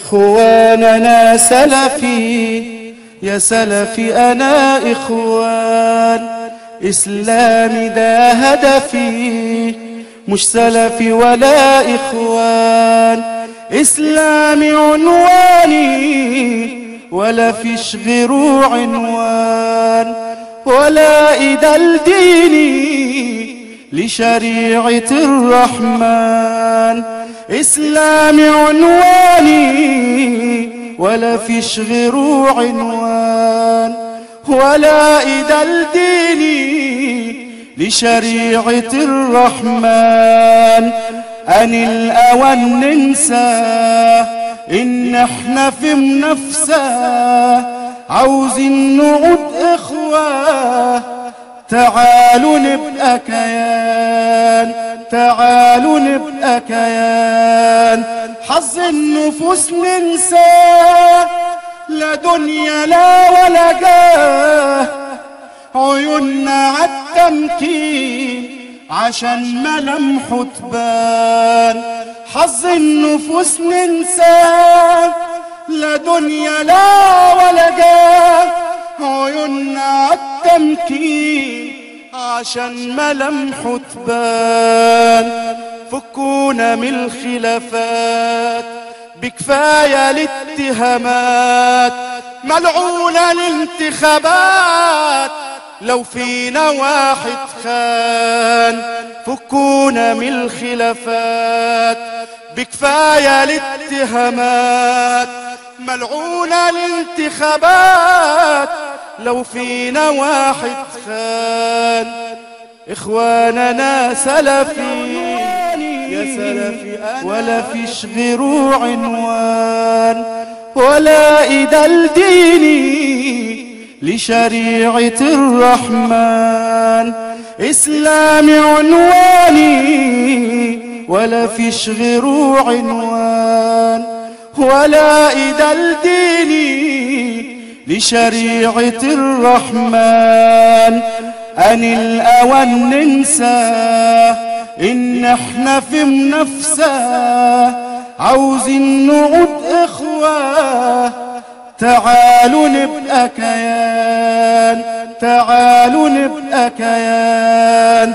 إخواننا سلفي يا سلفي أنا إخوان، إسلامي ده هدفي مش سلفي ولا إخوان. إسلامي عنواني ولا فيش غيره عنوان، ولا إيدا لديني لشريعة الرحمن. إسلامي عنواني ولا فيش غيره عنوان، ولا إيدا لديني لشريعة الرحمن. أن الأوان ننسى إن احنا في منافسة، عاوزين نعود إخوة، تعالوا نبقى كيان، تعالوا نبقى كيان. حظ النفوس ننسى، لا دنيا لا ولا جاه، عيوننا عالتمكين عشان ملامحه تبان. حظ النفوس ننسى، لا دنيا لا ولا جاه، عيوننا عالتمكين عشان ملامحه تبان. فكونا من الخلافات بكفاية الاتهامات، ملعونة الانتخابات لو فينا واحد خان. فكونا من الخلافات بكفاية الاتهامات، ملعونة الانتخابات لو فينا واحد خان. إخواننا سلفي يا سلفي ولا فيش غيره عنوان، ولا إيدا لديني لشريعة الرحمن. إسلامي عنواني ولا فيش غيره عنوان، ولا إيدا لديني لشريعة الرحمن. أن الأوان ننسى إن احنا في منافسة، عاوزين نعود إخوة، تعالوا نبقى كيان، تعالوا نبقى كيان.